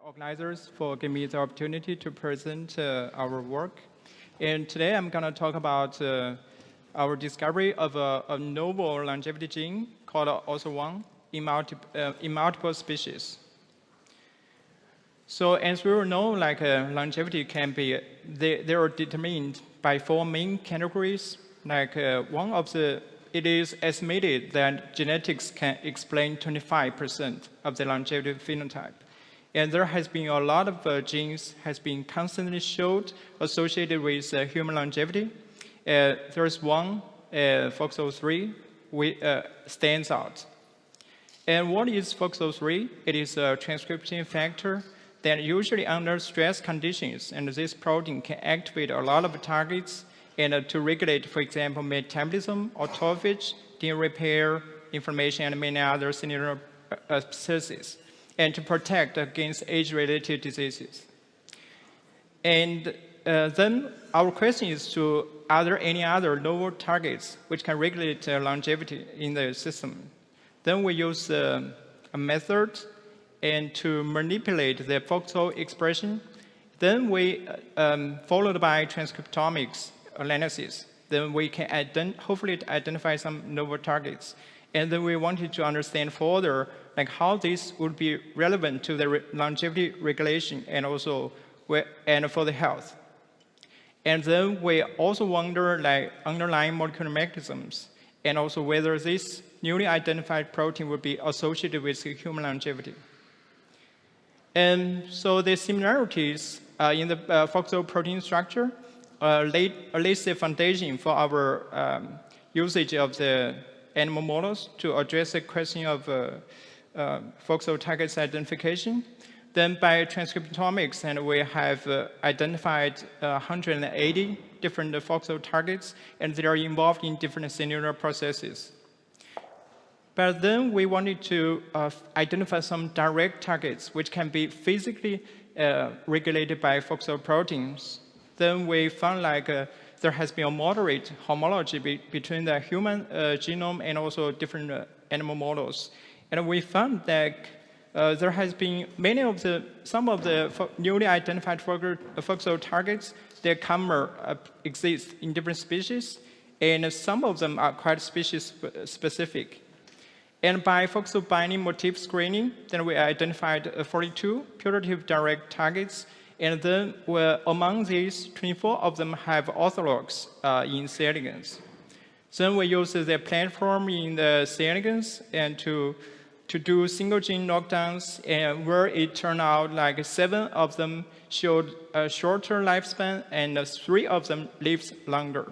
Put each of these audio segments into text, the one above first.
organizers for giving me the opportunity to present our work. And today I'm going to talk about our discovery of a novel longevity gene called OSER1 in multiple species. So as we all know, like longevity can be, they are determined by four main categories. Like it is estimated that genetics can explain 25% of the longevity phenotype. And there has been a lot of genes has been constantly showed associated with human longevity. There's one, FOXO3, which stands out. And what is FOXO3? It is a transcription factor that usually under stress conditions, and this protein can activate a lot of targets and to regulate, for example, metabolism, autophagy, DNA repair, inflammation, and many other cellular processes, and to protect against age-related diseases. And then our question is are there any other novel targets which can regulate longevity in the system? Then we use a method and to manipulate the FOXO expression. Then we, followed by transcriptomics analysis, then we can hopefully identify some novel targets. And then we wanted to understand further like how this would be relevant to the longevity regulation and also and for the health. And then we also wonder like underlying molecular mechanisms and also whether this newly identified protein would be associated with human longevity. And so the similarities in the FOXO protein structure lays the foundation for our usage of the animal models to address the question of FOXO targets identification. Then by transcriptomics, and we have identified 180 different FOXO targets, and they are involved in different cellular processes. But then we wanted to identify some direct targets which can be physically regulated by FOXO proteins. Then we found like there has been a moderate homology between the human genome and also different animal models. And we found that there has been some of the newly identified FOXO targets that exist in different species, and some of them are quite species specific. And by FOXO binding motif screening, then we identified 42 putative direct targets. And then among these, 24 of them have orthologs in C. elegans. Then we use the platform in the C. elegans and to do single gene knockdowns, and where it turned out like 7 of them showed a shorter lifespan and 3 of them lived longer.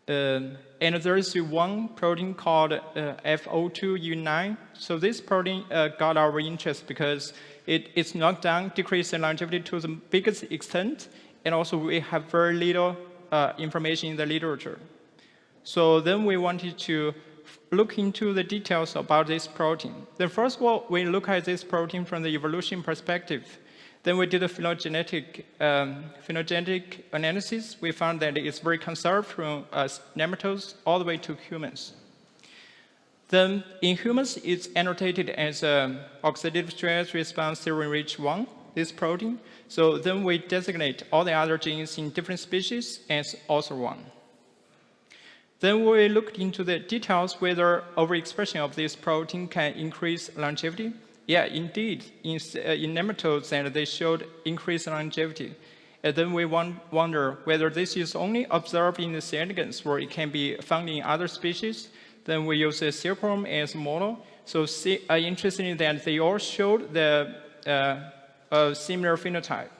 And there is one protein called FOXO-regulated. So this protein got our interest because its knockdown decreased the longevity to the biggest extent, and also we have very little information in the literature. So then we wanted to look into the details about this protein. Then first of all, we look at this protein from the evolution perspective. Then we did a phylogenetic analysis. We found that it's very conserved from nematodes all the way to humans. Then in humans, it's annotated as oxidative stress response serum-rich 1, this protein. So then we designate all the other genes in different species as OSER1. Then we looked into the details whether overexpression of this protein can increase longevity. Yeah, indeed, in nematodes, and they showed increased longevity. And then we wonder whether this is only observed in the C. elegans, or it can be found in other species. Then we use a Zhiquan as a model. So interestingly, that they all showed the similar phenotype.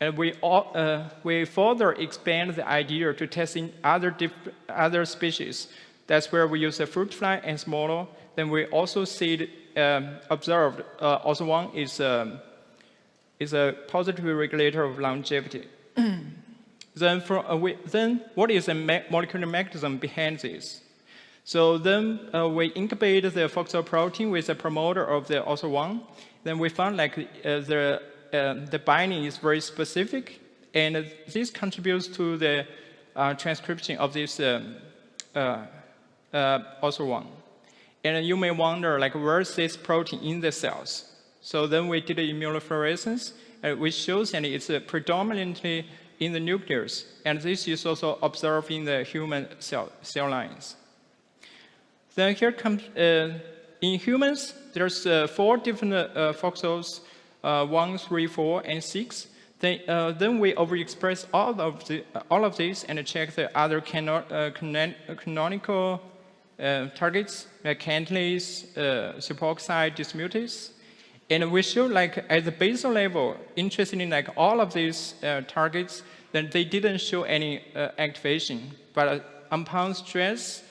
And we further expand the idea to test in other species. That's where we use a fruit fly as model. Then we also observed OSER1 is a positive regulator of longevity. Then what is the molecular mechanism behind this? So then we incubated the FOXO protein with a promoter of the OSER1. Then we found like the binding is very specific, and this contributes to the transcription of this OSER1. And you may wonder, like, where is this protein in the cells? So then we did immunofluorescence, which shows that it's predominantly in the nucleus. And this is also observed in the human cell lines. Then here comes, in humans, there's 4 different FOXOs, 1, 3, 4, and 6. Then we overexpress all of these and check the other canonical targets, like cantonese, superoxide dismutase. And we show, like, at the basal level, interestingly, like all of these targets, then they didn't show any activation. But upon stress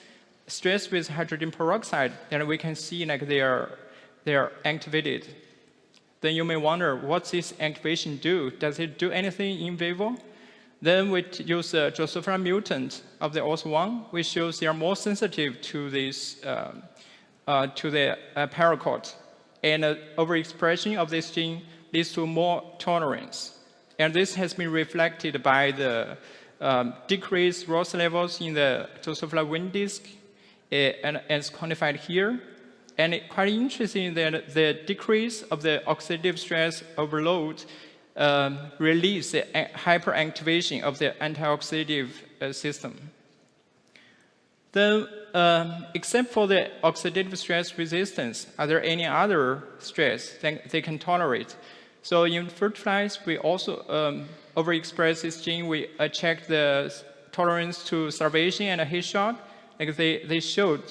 with hydrogen peroxide, then we can see like they are activated. Then you may wonder, what's this activation do? Does it do anything in vivo? Then we use the Drosophila mutant of the OSER1, which shows they are more sensitive to this to the paracord. And overexpression of this gene leads to more tolerance. And this has been reflected by the decreased ROS levels in the Drosophila wind disk, and it's quantified here. And it's quite interesting that the decrease of the oxidative stress overload release the hyperactivation of the antioxidative system. Then, except for the oxidative stress resistance, are there any other stress that they can tolerate? So in fruit flies, we also overexpress this gene. We check the tolerance to starvation and heat shock. Like they showed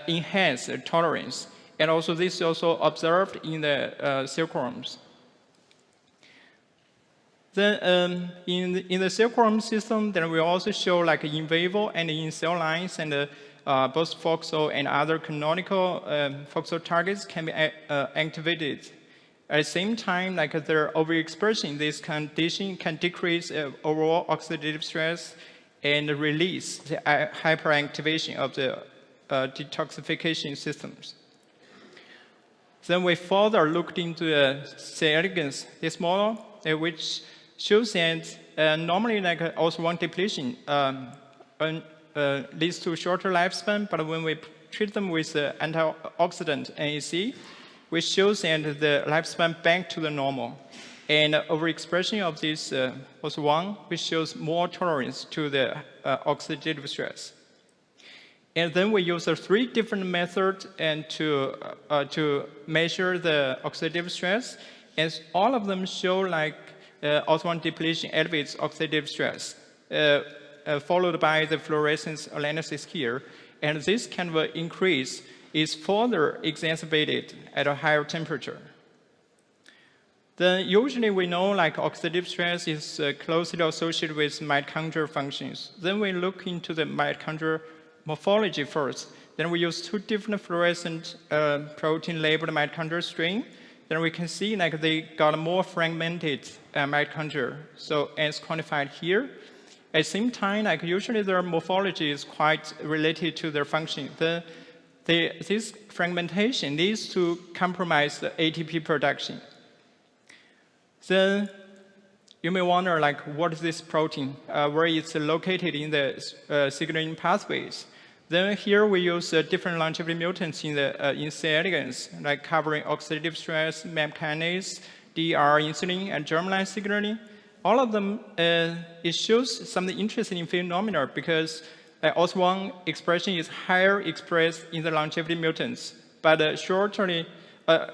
enhanced tolerance. And also this is also observed in the silkworms. Then in the silkworm system, then we also show like in vivo and in cell lines, and both FOXO and other canonical FOXO targets can be activated. At the same time, like their overexpression, this condition can decrease overall oxidative stress and release the hyperactivation of the detoxification systems. Then we further looked into the C. elegans, this model, which shows that normally like OSER1 depletion leads to shorter lifespan, but when we treat them with antioxidant NAC, which shows that the lifespan back to the normal. And overexpression of this OSER1, which shows more tolerance to the oxidative stress. And then we use 3 different methods and to measure the oxidative stress, and all of them show like OSER1 depletion elevates oxidative stress, followed by the fluorescence analysis here. And this kind of increase is further exacerbated at a higher temperature. Then usually we know like oxidative stress is closely associated with mitochondrial functions. Then we look into the mitochondrial morphology first. Then we use 2 different fluorescent protein labeled mitochondrial strain. Then we can see like they got more fragmented mitochondria. So as quantified here. At the same time, like usually their morphology is quite related to their function. This fragmentation leads to compromise the ATP production. Then you may wonder, like, what is this protein, where it's located in the signaling pathways. Then here we use different longevity mutants in C. elegans, like covering oxidative stress, MAP kinase, DR insulin, and germline signaling. All of them, it shows something interesting in phenomena because OSER1 expression is higher expressed in the longevity mutants, but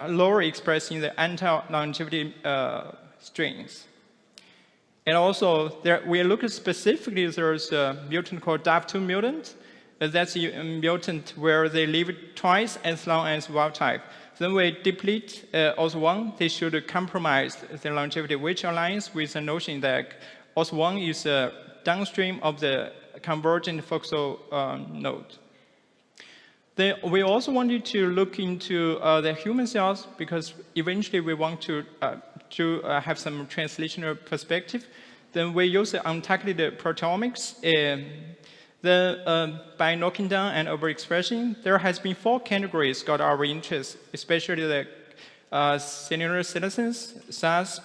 lower expressed in the anti-longevity strains. And also, we look at specifically, there's a mutant called DAF2 mutant. That's a mutant where they live twice as long as wild type. Then we deplete OSER1, they should compromise the longevity, which aligns with the notion that OSER1 is downstream of the convergent FOXO node. Then we also wanted to look into the human cells because eventually we want to have some translational perspective. Then we use the untargeted proteomics. By knocking down and overexpression, there has been 4 categories got our interest, especially the cellular senescence, SASP,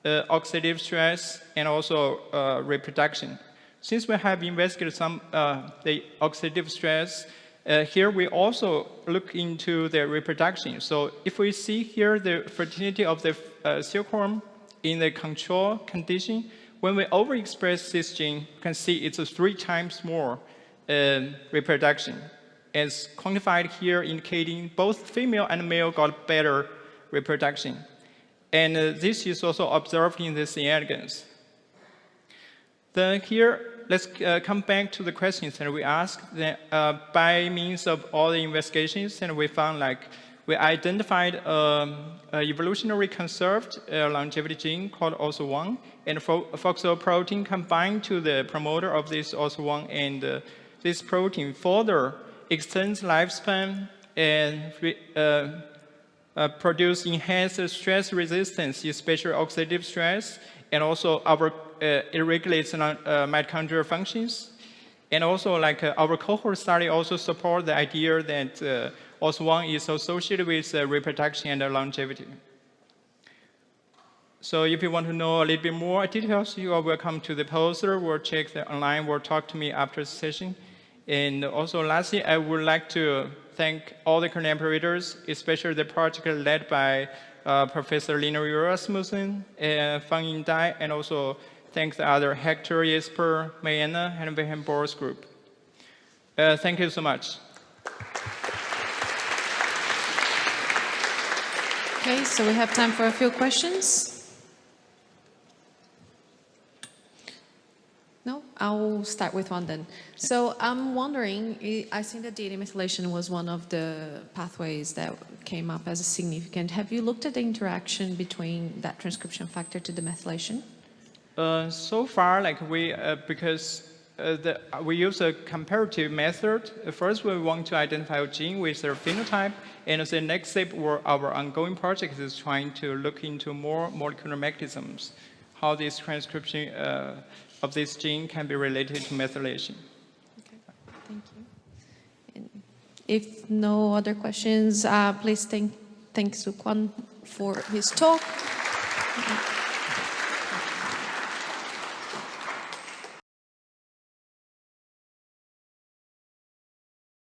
oxidative stress, and also reproduction. Since we have investigated some the oxidative stress Here we also look into the reproduction. So if we see here the fertility of the silkworm in the control condition, when we overexpress this gene, you can see it's 3 times more reproduction. As quantified here, indicating both female and male got better reproduction. And this is also observed in the C. elegans. Then here, let's come back to the questions that we asked. By means of all the investigations, and we found we identified an evolutionary conserved longevity gene called OSER1, and FOXO protein combined to the promoter of this OSER1, and this protein further extends lifespan and produce enhanced stress resistance, especially oxidative stress, and also it regulates mitochondrial functions. And also our cohort study also support the idea that OSER1 is associated with reproduction and longevity. So if you want to know a little bit more details, you are welcome to the poster or check the online or talk to me after the session. And also lastly, I would like to thank all the collaborators, especially the project led by Professor Lina Rasmussen, Fang Yin Dai, and also thank the other Hector, Jesper, Mariana, and Wilhelm Bohr's group. Thank you so much. Okay, so we have time for a few questions. No, I'll start with one then. So I'm wondering, I think that DNA methylation was one of the pathways that came up as a significant. Have you looked at the interaction between that transcription factor to the methylation? So far, because we use a comparative method. First, we want to identify a gene with their phenotype, and the next step, our ongoing project is trying to look into more molecular mechanisms, how this transcription of this gene can be related to methylation. Okay, thank you. And if no other questions, please thank Zhiquan for his talk.